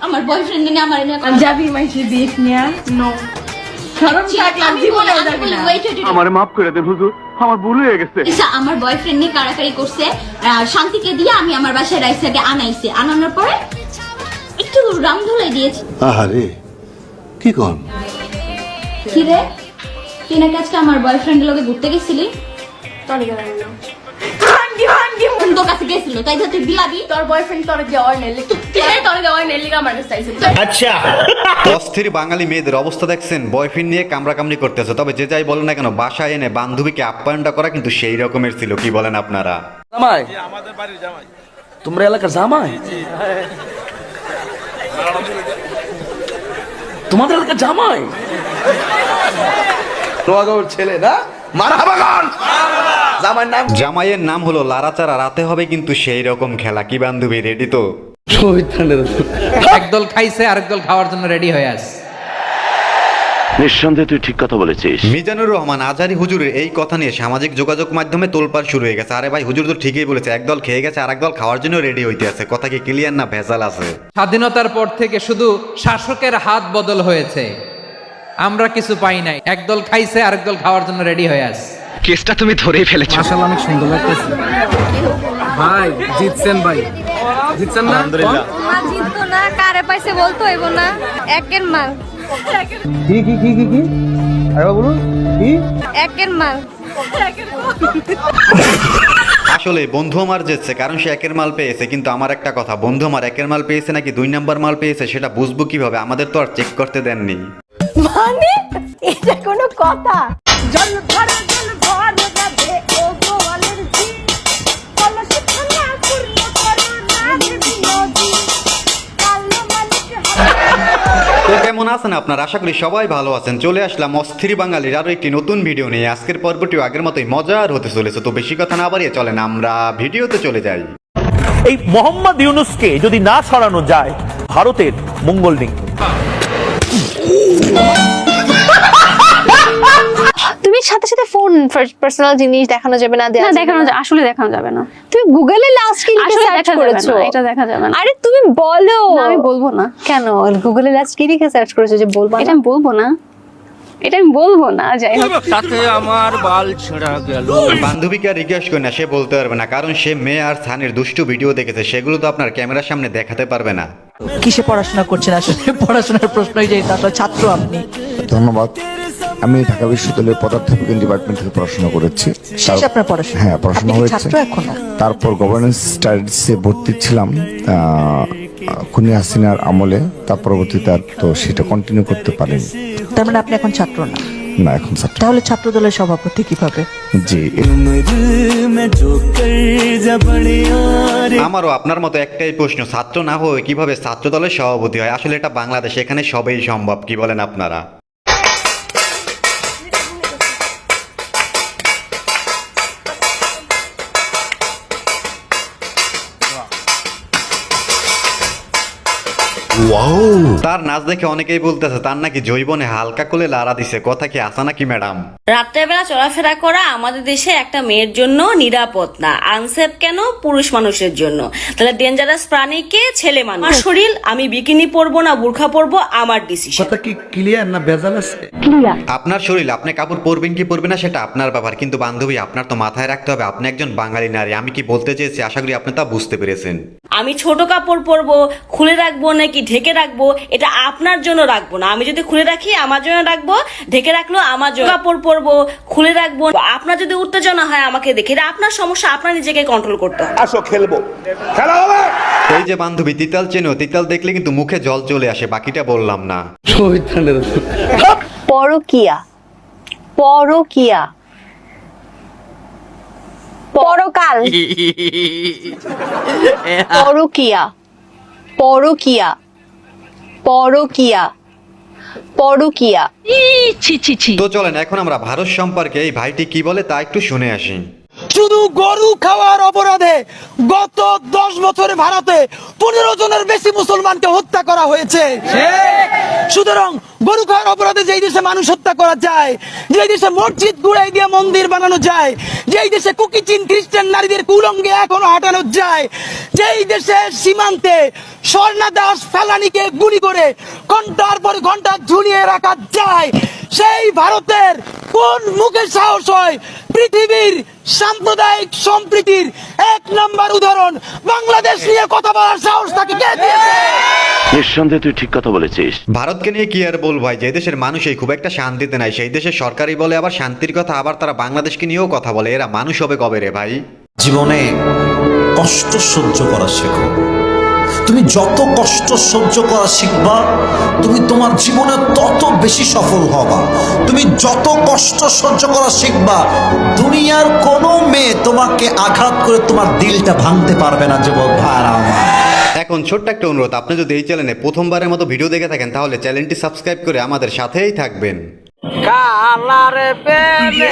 আমার বয়ফ্রেন্ড নিয়ে আমার যাবি মাইসি দিস নিয়া নো আমার মাফ করে দেন হুজুর, আমার ভুল হয়ে গেছে। আমার বয়ফ্রেন্ড নিয়ে কারাকারি করছে, শান্তিকে দিয়ে আমি আমার বাসায় রাইসাকে আনাইছে, আনানোর পরে একটু রং ধুলাই দিয়েছি। আহারে কি কোন কি রে, তুই নাকি আজকে আমার বয়ফ্রেন্ডের লগে ঘুরতে গেছিলি? তোর কাছে গেছিল তাই তো তুই বিলাবি? তোর বয়ফ্রেন্ড তোর দেওয়ার নেলি, তোর দেওয়ার নেলি আমার কাছে চাইছে। আচ্ছা, অস্থির বাঙালি মেয়েদের অবস্থা দেখছেন, বয়ফ্রেন্ড নিয়ে কামড়াকামড়ি করতেছে। তবে যে যাই বলেন না কেন, বাসায় এনে বান্ধবীকে আপ্যায়নটা করা কিন্তু সেই রকমের ছিল। কি বলেন আপনারা? জামাই, আমাদের বাড়ির জামাই, তোমরা এলাকার জামাই, তোমাদের এলাকার জামাই, নোয়াগাঁওর ছেলে না? জামাইয়ের নাম হলো লারাচারা, রাতে হবে কিন্তু সেই রকম খেলা। কি বান্ধবী রেডি তো? একদল খাইছে আরেক দল খাওয়ার জন্য রেডি হয়ে আছে। নিঃসন্দেহে তুই ঠিক কথা বলেছিস। মিজানুর রহমান আজহারী হুজুরের এই কথা নিয়ে সামাজিক যোগাযোগ মাধ্যমে তোলপাড় শুরু হয়ে গেছে। আরে ভাই, হুজুর তো ঠিকই বলেছে, একদল খেয়ে গেছে আরেক দল খাওয়ার জন্য রেডি হইতে আছে। কথা কি ক্লিয়ার না ভেজাল আছে? স্বাধীনতার পর থেকে শুধু শাসকের হাত বদল হয়েছে, আমরা কিছু পাই নাই। একদল খাইছে আরেক দল খাওয়ার জন্য রেডি হয়ে আছে। কেসটা তুমি ধরেই ফেলেছো। মাশাআল্লাহ, অনেক সুন্দর লাগতেছে ভাই। জিতছেন ভাই, জিতছেন না? আলহামদুলিল্লাহ। মা জিততো না, কারে পাইছে বলতো হইব না। একের মাল, কি কি কি কি কি আরে বলুন কি? একের মাল। আসলে বন্ধু আমার জিতছে, কারণ সে একের মাল পেয়েছে। কিন্তু আমার একটা কথা, বন্ধু আমার একের মাল পেয়েছে নাকি 2 নাম্বার মাল পেয়েছে সেটা বুঝবো কিভাবে? আমাদের তো আর চেক করতে দেননি। মানে এটা কোনো কথা? জল ভরে যাবে ও গোয়ালের জি, কলস খানা পূর্ণ করো না দেবী নদী, কালো মালিক তো কেমন আছেন আপনারা? আশা করি সবাই ভালো আছেন। চলে আসলাম অস্থির বাঙালির আরো একটি নতুন ভিডিও নিয়ে। আজকের পর্বটিও আগের মতোই মজার হতে চলেছে। তো বেশি কথা না বাড়িয়ে চলেন আমরা ভিডিওতে চলে যাই। এই মোহাম্মদ ইউনূসকে যদি না সরানো যায়, ভারতের মঙ্গল নেই। তুমি সাথে সাথে ফোন পার্সোনাল জিনিস দেখানো যাবে না, দেখানো আসলে দেখানো যাবে না। তুমি গুগলে লাস্ট কি লিখে সার্চ করেছো? এটা দেখা যাবে না। আরে তুমি বলো। আমি বলবো না। কেন? গুগলে লাস্ট কি লিখে সার্চ করেছো যে বলবা? এটা আমি বলবো না, এটা আমি বলবো না। যাই হোক, তাতে আমার বাল ছেঁড়া গেল। বান্ধবীকে আর রিকোয়েস্ট করে না, সে বলতে পারবে না, কারণ সে মেয়ে আর সানির দুষ্টু ভিডিও দেখেছে। সেগুলো তো আপনার ক্যামেরার সামনে দেখাতে পারবে না। কিসে পড়াশোনা করছেন? আসলে পড়াশোনার প্রশ্নই যে আসলে ছাত্র আপনি। ধন্যবাদ। আমি ঢাকা বিশ্ববিদ্যালয়ের পদার্থবিজ্ঞান ডিপার্টমেন্ট থেকে পড়াশোনা করেছি। শেষ আপনার পড়াশোনা? হ্যাঁ, পড়াশোনা হয়েছে। ছাত্র এখনো? তারপর গভর্নেন্স স্টাডিজে ভর্তি ছিলাম খুনি হাসিনার আমলে। তার পরবর্তীতে আর তো সেটা কন্টিনিউ করতে পারিনি। তার মানে আপনি এখন ছাত্র না? না, এখন ছাত্র। তাহলে ছাত্র দলের সভাপতি কিভাবে? জি, আমারও আপনার মতো একটাই প্রশ্ন, ছাত্র না হয়ে কিভাবে ছাত্র দলের সভাপতি হয়? আসলে এটা বাংলাদেশ, এখানে সবই সম্ভব। কি বলেন আপনারা? তার নাচ দেখে অনেকেই বলতেছে তার নাকি জৈবনে হালকা করে লাড়া দিছে। কথা কি আসা নাকি ম্যাডাম? রাত্রেবেলা চলাফেরা করা আমাদের দেশে একটা মেয়ের জন্য নিরাপদ না, আনসেফ কেন? পুরুষ মানুষের জন্য। তাহলে ডেঞ্জারাস প্রাণীকে ছেলে মানুষ। আমার শরীর, আমি বিকিনি পরবো না বুরখা পরবো, আমার ডিসিশন। কথা কি ক্লিয়ার না ভেজাল আছে? আপনার শরীর, আপনি কাপড় পরবেন কি পরবেন না সেটা আপনার ব্যাপার। কিন্তু বান্ধবী, আপনার তো মাথায় রাখতে হবে আপনি একজন বাঙালি নারী। আমি কি বলতে চেয়েছি আশা করি আপনি তা বুঝতে পেরেছেন। আমি ছোট কাপড় পরবো, খুলে রাখবো নাকি ঢেকে রাখবো, এটা আপনার জন্য রাখবো না। আমি যদি খুলে রাখি আমার জন্য রাখবো, ঢেকে রাখলো আমার জন্য। কাপড় পরবো, খুলে রাখবো, আপনার যদি উত্তেজনা হয় আমাকে দেখে, এটা আপনার সমস্যা, আপনার নিজেকে কন্ট্রোল করতে হবে। আসো খেলবো, খেলা হবে। এই যে বান্ধবী, তিতাল চেনো? তিতাল দেখলে কিন্তু মুখে জল চলে আসে। বাকিটা বললাম না। পরকিয়া, পরকিয়া, পরকাল, পরকিয়া, পরকিয়া, পরকিয়া, পরকিয়া। তো চলেন এখন আমরা ভারত সম্পর্কে এই ভাইটি কি বলে তা একটু শুনে আসি। শুধু গরু খাওয়ার অপরাধে গত 10 বছরে ভারতে 15 জনের বেশি মুসলমানকে হত্যা করা হয়েছে। সুতরাং গরু খাওয়ার অপরাধে যেই দেশে মানুষ হত্যা করা যায়, যেই দেশে মসজিদ গুড়াই দিয়ে মন্দির বানানো যায়, যেই দেশে কুকিচিন খ্রিস্টান নারীদের কুলঙ্গে এখনো হাঁটানো যায়, যেই দেশে সীমান্তে স্বর্ণা দাস ফেলানিকে গুলি করে ঘন্টার পর ঘন্টা ঝুলিয়ে রাখা যায়, সেই ভারতের কোন মুখে সাহস হয় পৃথিবীর সাম্প্রদায়িক সম্প্রীতির 1 নাম্বার উদাহরণ বাংলাদেশ নিয়ে কথা বলার সাহস তাকে কে দিয়েছে? নিঃসন্দেহে তুই ঠিক কথা বলেছিস। ভারতকে নিয়ে কি আর বলবো ভাই, যে দেশের মানুষই খুব একটা শান্তিতে নাই, সেই দেশের সরকারই বলে আবার শান্তির কথা, আবার তারা বাংলাদেশকে নিয়েও কথা বলে। এরা মানুষ হবে কবে রে ভাই? জীবনে কষ্ট সহ্য করা শেখো। তুমি যত কষ্ট সহ্য করা শিখবা, তুমি তোমার জীবনে তত বেশি সফল হবা। তুমি যত কষ্ট সহ্য করা শিখবা, দুনিয়ার কোনো মেয়ে তোমাকে আঘাত করে তোমার দিলটা ভাঙতে পারবে না যুবক ভাইরা আমার। এখন ছোট্ট একটা অনুরোধ, আপনি যদি এই চ্যানেলে প্রথমবারের মতো ভিডিও দেখে থাকেন তাহলে চ্যানেলটি সাবস্ক্রাইব করে আমাদের সাথেই থাকবেন। কালারে পেলে